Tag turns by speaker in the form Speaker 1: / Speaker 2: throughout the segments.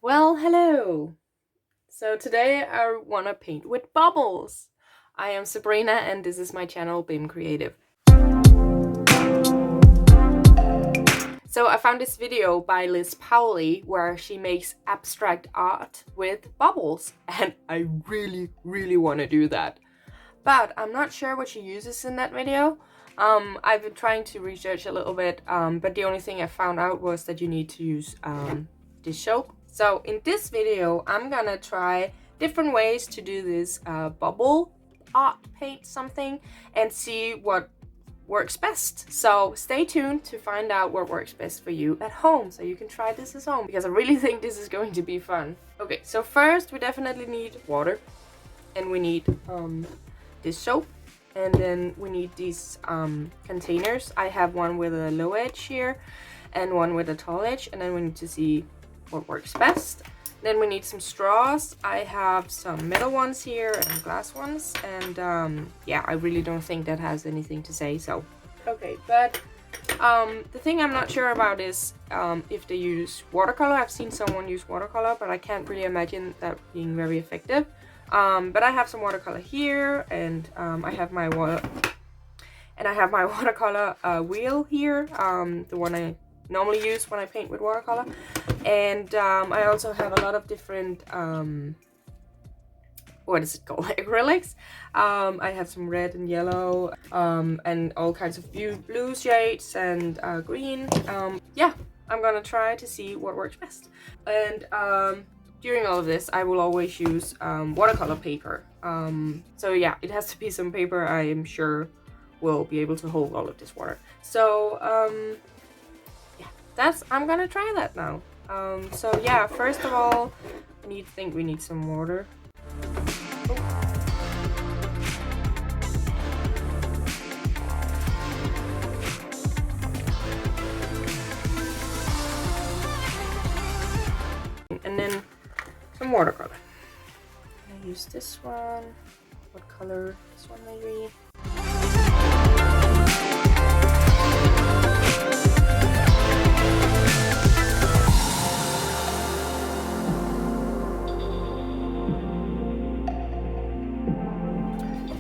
Speaker 1: Well, hello! So today I want to paint with bubbles. I am Sabrina and this is my channel, BIM Creative. So I found this video by Liz Powley where she makes abstract art with bubbles and I really want to do that. But I'm not sure what she uses in that video. I've been trying to research a little bit, but the only thing I found out was that you need to use dish soap. So in this video, I'm gonna try different ways to do this bubble art paint something and see what works best. So stay tuned to find out what works best for you at home so you can try this at home because I really think this is going to be fun. Okay, so first we definitely need water and we need this soap, and then we need these containers. I have one with a low edge here and one with a tall edge, and then we need to see what works best. Then we need some straws. I have some metal ones here and glass ones, and yeah, I really don't think that has anything to say, so okay. But the thing I'm not sure about is if they use watercolor. I've seen someone use watercolor, but I can't really imagine that being very effective. But I have some watercolor here, and I have my watercolor wheel here, the one I normally use when I paint with watercolor. And I also have a lot of different what is it called, acrylics. I have some red and yellow, and all kinds of blue shades and green. Yeah, I'm gonna try to see what works best. And during all of this, I will always use watercolor paper. So yeah, it has to be some paper I am sure will be able to hold all of this water. So yeah, I'm gonna try that now. So yeah, first of all, we need some water. And then some watercolor. I use this one. What color? This one maybe.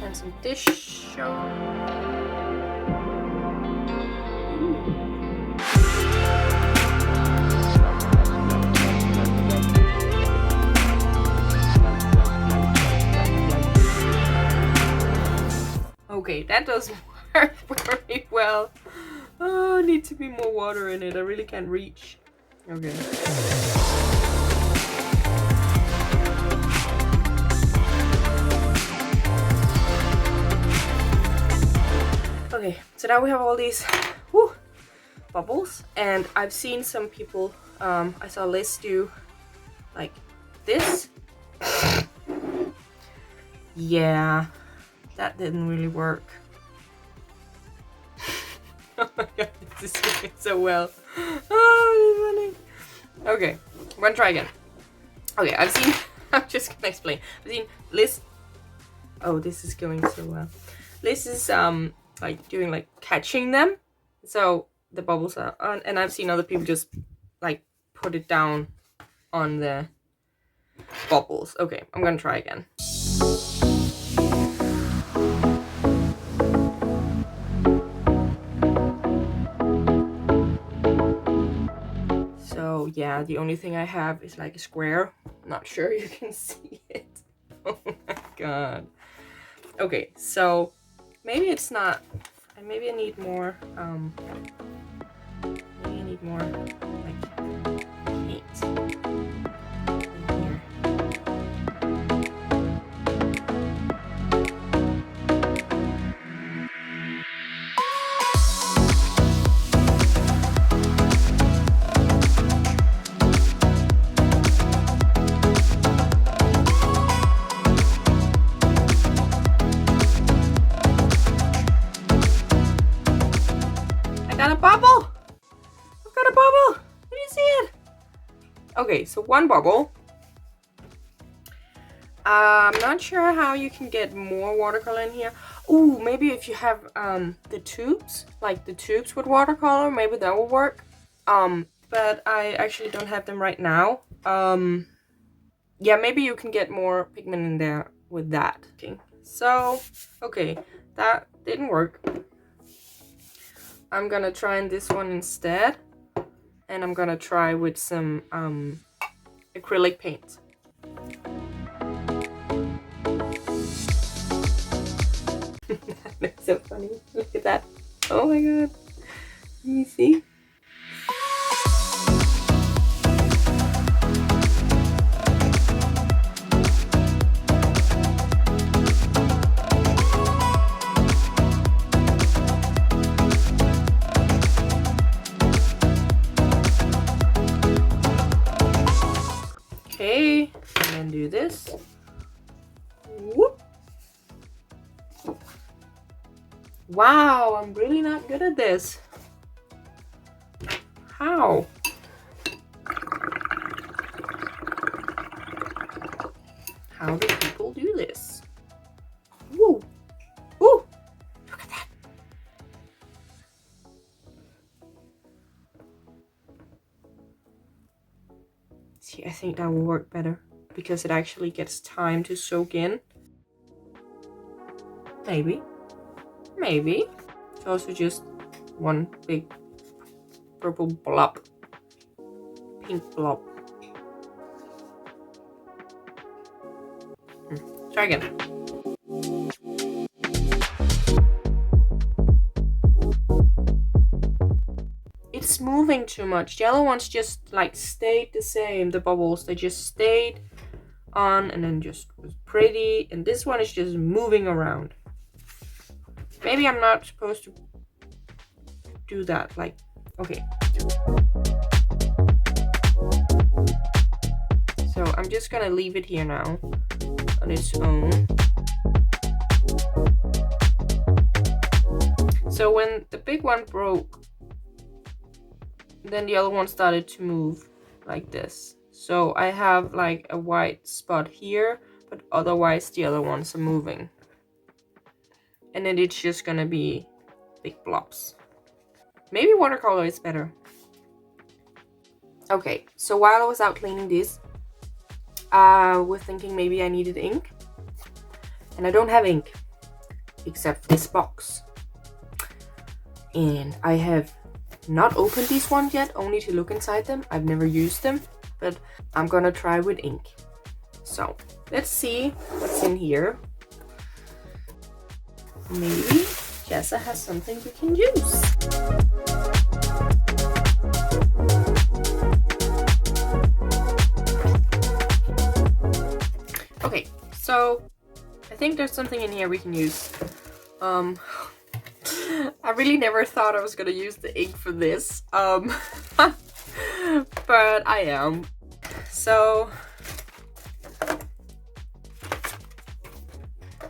Speaker 1: And some dish soap. Okay, that doesn't work very well. Oh, I need to be more water in it. I really can't reach. Okay. Okay, so now we have all these bubbles, and I've seen some people, I saw Liz do like this. Yeah, that didn't really work. Oh my god, this is doing so well. Oh, it's funny. Okay, I'm gonna try again. Okay, I'm just gonna explain. I've seen Liz. Oh, this is going so well. Liz is like doing like catching them, so the bubbles are on, and I've seen other people just like put it down on the bubbles. Okay, I'm gonna try again. So yeah, the only thing I have is like a square. Not sure you can see it. Oh my god. Okay, so maybe it's not. Maybe I need more. Maybe I need more like paint in here. I got a bubble! I've got a bubble! Did you see it? Okay, so one bubble. I'm not sure how you can get more watercolor in here. Ooh, maybe if you have the tubes, like the tubes with watercolor, maybe that will work. But I actually don't have them right now. Yeah, maybe you can get more pigment in there with that. Okay, so, okay, that didn't work. I'm gonna try in this one instead. And I'm gonna try with some acrylic paint. That's so funny. Look at that. Oh my god. Can you see? Okay, and then do this. Whoop. Wow, I'm really not good at this. How? How do people do this? Woo! Woo! Look at that! See, I think that will work better because it actually gets time to soak in. Maybe. Maybe. It's also just one big purple blob. Pink blob. Try again. It's moving too much. The other ones just like stayed the same. The bubbles, they just stayed on and then just was pretty. And this one is just moving around. Maybe I'm not supposed to do that. Like, okay. So I'm just gonna leave it here now on its own. So when the big one broke, then the other one started to move like this. So I have like a white spot here, but otherwise the other ones are moving. And then it's just gonna be big blobs. Maybe watercolor is better. Okay, so while I was out cleaning this, I was thinking maybe I needed ink. And I don't have ink, except this box. And I have not opened these ones yet, only to look inside them. I've never used them, but I'm gonna try with ink. So, let's see what's in here. Maybe Jessa has something we can use. Okay, so I think there's something in here we can use. I really never thought I was gonna use the ink for this, but I am. So,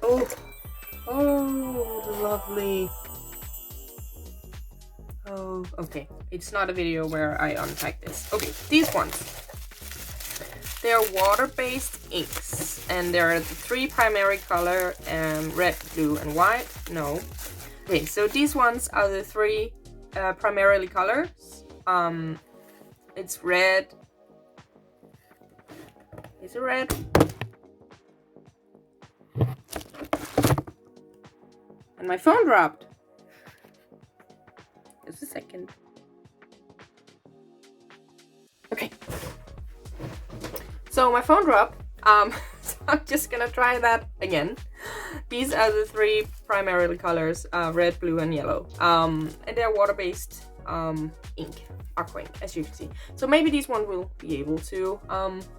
Speaker 1: oh, lovely. Oh, okay. It's not a video where I unpack this. Okay, these ones. They are water-based inks, and there are the 3 primary color, red, blue, and white. No. Okay, so these ones are the 3 primarily colors. It's red. Is it red? And my phone dropped. Just a second. Okay. So my phone dropped. So I'm just gonna try that again. These are the 3 primarily colors, red, blue, and yellow. And they're water-based ink, aqua ink, as you can see. So maybe these ones will be able to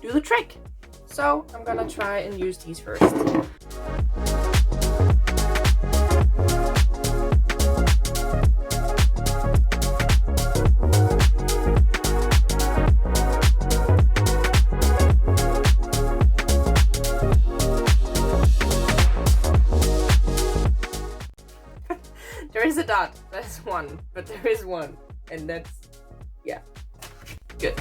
Speaker 1: do the trick. So I'm gonna try and use these first. There is a dot, that's one, but there is one, and that's, yeah, good.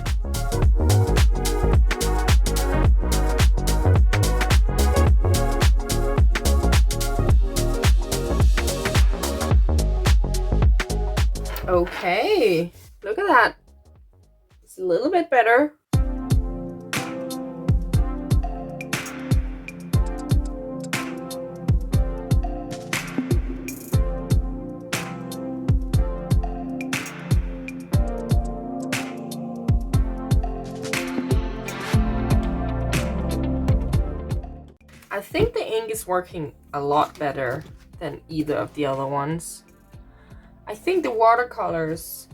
Speaker 1: Okay, look at that. It's a little bit better. think the ink is working a lot better than either of the other ones. I think the watercolors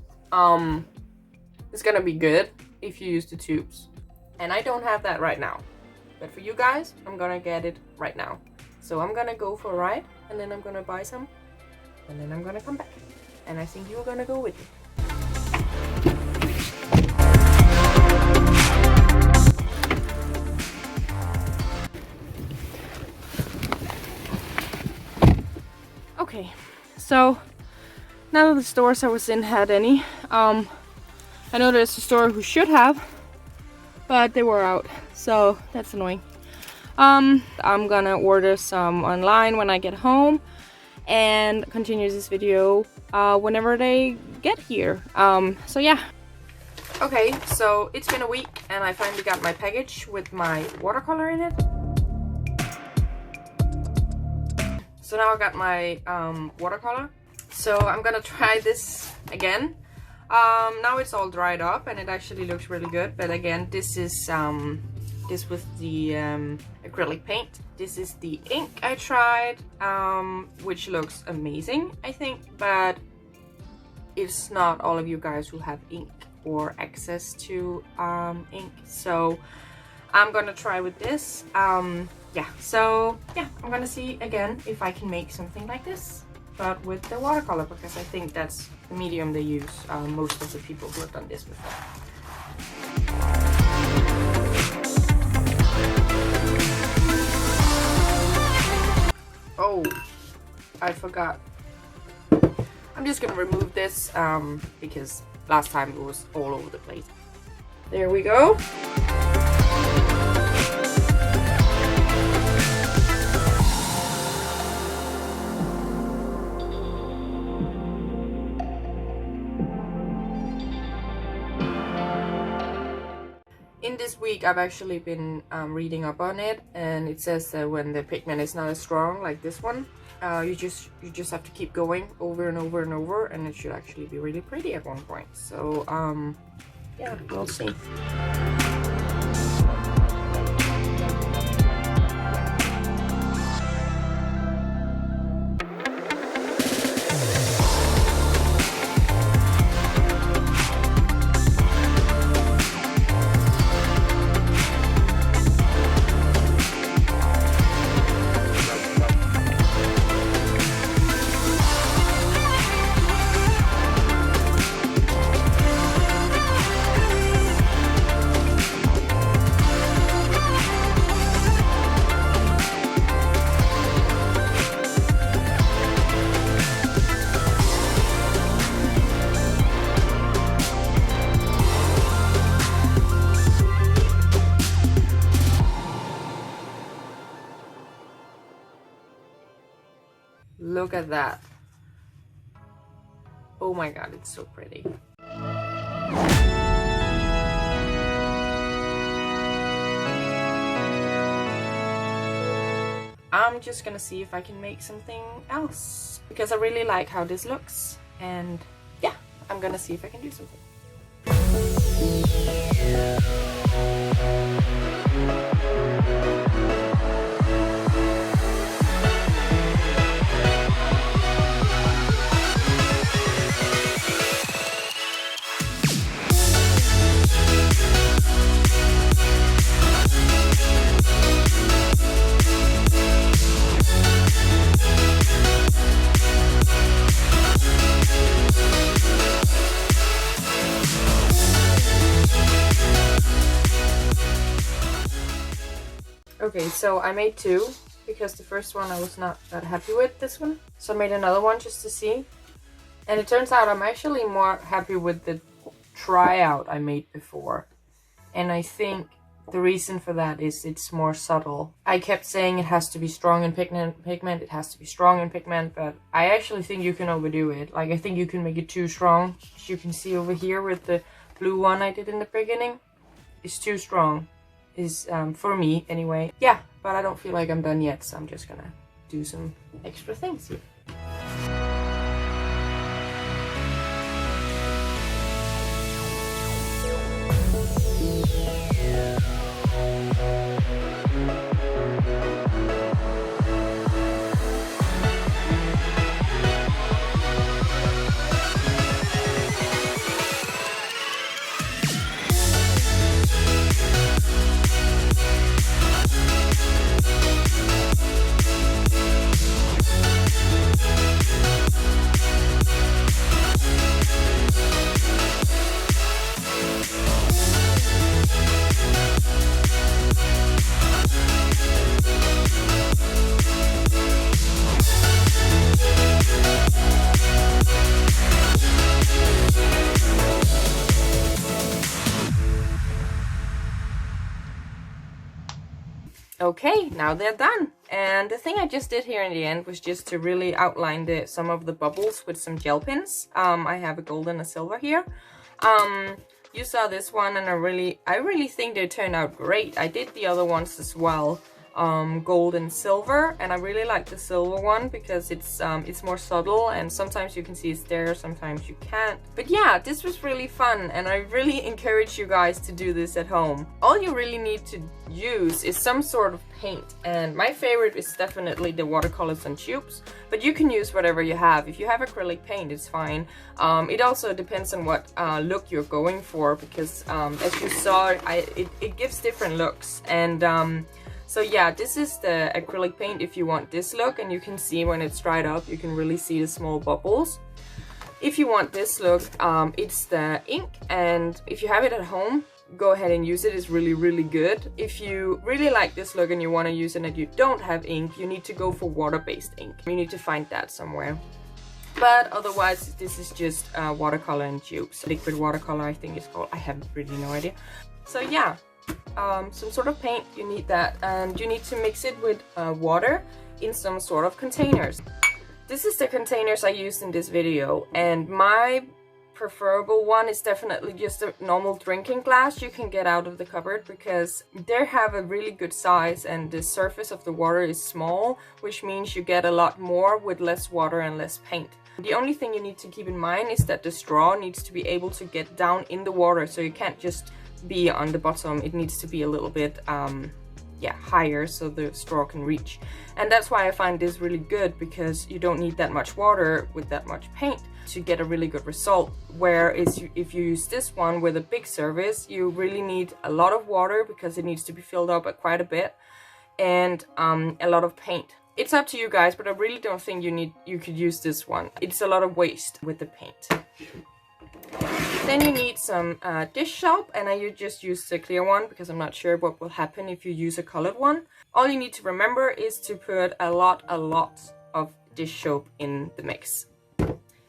Speaker 1: is gonna be good if you use the tubes. And I don't have that right now. But for you guys, I'm gonna get it right now. So I'm gonna go for a ride, and then I'm gonna buy some, and then I'm gonna come back. And I think you're gonna go with me. Okay, so none of the stores I was in had any. I know there's a store who should have, but they were out, so that's annoying. I'm gonna order some online when I get home and continue this video whenever they get here. So yeah. Okay, so it's been a week and I finally got my package with my watercolor in it. So now I got my watercolor. So I'm gonna try this again. Now it's all dried up and it actually looks really good. But again, this is this with the acrylic paint. This is the ink I tried, which looks amazing, I think. But it's not all of you guys who have ink or access to ink. So I'm gonna try with this. Yeah, so yeah, I'm gonna see again if I can make something like this, but with the watercolor, because I think that's the medium they use, most of the people who have done this before. Oh, I forgot. I'm just gonna remove this because last time it was all over the place. There we go. In this week, I've actually been reading up on it, and it says that when the pigment is not as strong like this one, you just have to keep going over and over and over, and it should actually be really pretty at one point. So yeah, we'll see. Look at that. Oh my god, it's so pretty. I'm just gonna see if I can make something else, because I really like how this looks, and yeah, I'm gonna see if I can do something. Okay, so I made two, because the first one I was not that happy with, this one. So I made another one just to see. And it turns out I'm actually more happy with the tryout I made before. And I think the reason for that is it's more subtle. I kept saying it has to be strong in pigment, it has to be strong in pigment, but I actually think you can overdo it. Like, I think you can make it too strong. As you can see over here with the blue one I did in the beginning, it's too strong. Is for me anyway. Yeah, but I don't feel like I'm done yet, so I'm just gonna do some extra things here. Okay, now they're done. And the thing I just did here in the end was just to really outline some of the bubbles with some gel pens. I have a gold and a silver here. You saw this one, and I really think they turned out great. I did the other ones as well, gold and silver, and I really like the silver one because it's more subtle, and sometimes you can see it's there, sometimes you can't. But yeah, this was really fun, and I really encourage you guys to do this at home. All you really need to use is some sort of paint, and my favorite is definitely the watercolors and tubes, but you can use whatever you have. If you have acrylic paint, it's fine. It also depends on what look you're going for, because as you saw, it gives different looks. And so yeah, this is the acrylic paint if you want this look, and you can see when it's dried up, you can really see the small bubbles. If you want this look, it's the ink, and if you have it at home, go ahead and use it. It's really good. If you really like this look and you want to use it and you don't have ink, you need to go for water-based ink. You need to find that somewhere. But otherwise, this is just watercolor and tubes. Liquid watercolor, I think it's called. I have really no idea. So yeah, some sort of paint, you need that, and you need to mix it with water in some sort of containers. This is the containers I used in this video, and my preferable one is definitely just a normal drinking glass you can get out of the cupboard, because they have a really good size and the surface of the water is small, which means you get a lot more with less water and less paint. The only thing you need to keep in mind is that the straw needs to be able to get down in the water, so you can't just be on the bottom. It needs to be a little bit higher so the straw can reach. And that's why I find this really good, because you don't need that much water with that much paint to get a really good result. Whereas if you use this one with a big surface, you really need a lot of water because it needs to be filled up quite a bit, and a lot of paint. It's up to you guys, but I really don't think you could use this one. It's a lot of waste with the paint. Then you need some dish soap, and I just use the clear one because I'm not sure what will happen if you use a colored one. All you need to remember is to put a lot of dish soap in the mix.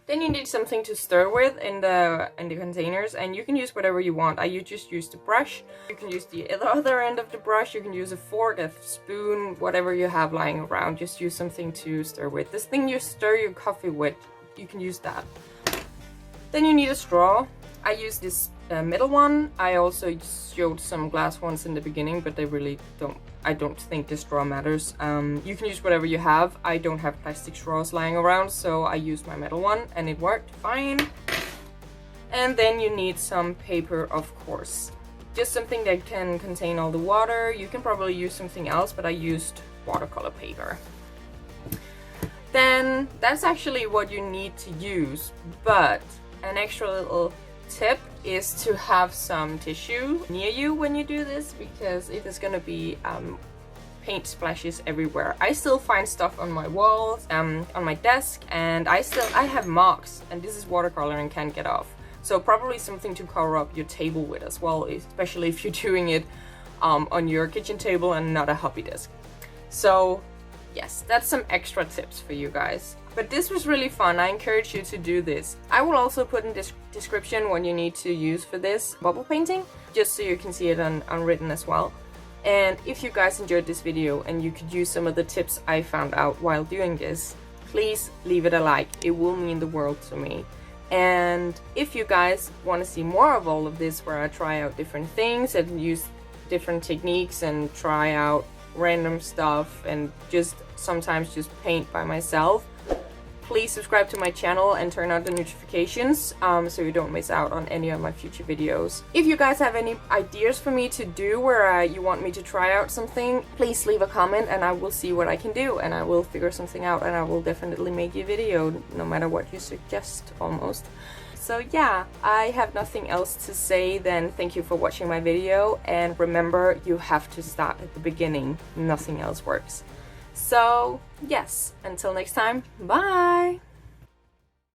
Speaker 1: Then you need something to stir with in the containers, and you can use whatever you want. I just use the brush. You can use the other end of the brush. You can use a fork, a spoon, whatever you have lying around. Just use something to stir with. This thing you stir your coffee with, you can use that. Then you need a straw. I use this metal one. I also showed some glass ones in the beginning, but they really don't. I don't think the straw matters. You can use whatever you have. I don't have plastic straws lying around, so I used my metal one, and it worked fine. And then you need some paper, of course. Just something that can contain all the water. You can probably use something else, but I used watercolor paper. Then that's actually what you need to use, but an extra little tip is to have some tissue near you when you do this, because it is going to be paint splashes everywhere. I still find stuff on my walls, on my desk, and I have marks, and this is watercolor and can't get off. So probably something to cover up your table with as well, especially if you're doing it on your kitchen table and not a hobby desk. So yes, that's some extra tips for you guys. But this was really fun. I encourage you to do this. I will also put in this description what you need to use for this bubble painting, just so you can see it unwritten as well. And if you guys enjoyed this video and you could use some of the tips I found out while doing this, please leave it a like. It will mean the world to me. And if you guys want to see more of all of this, where I try out different things and use different techniques and try out random stuff and just sometimes just paint by myself, please subscribe to my channel and turn on the notifications so you don't miss out on any of my future videos. If you guys have any ideas for me to do where you want me to try out something, please leave a comment and I will see what I can do, and I will figure something out, and I will definitely make you a video no matter what you suggest almost. So yeah, I have nothing else to say than thank you for watching my video, and remember, you have to start at the beginning. Nothing else works. So yes, until next time, bye!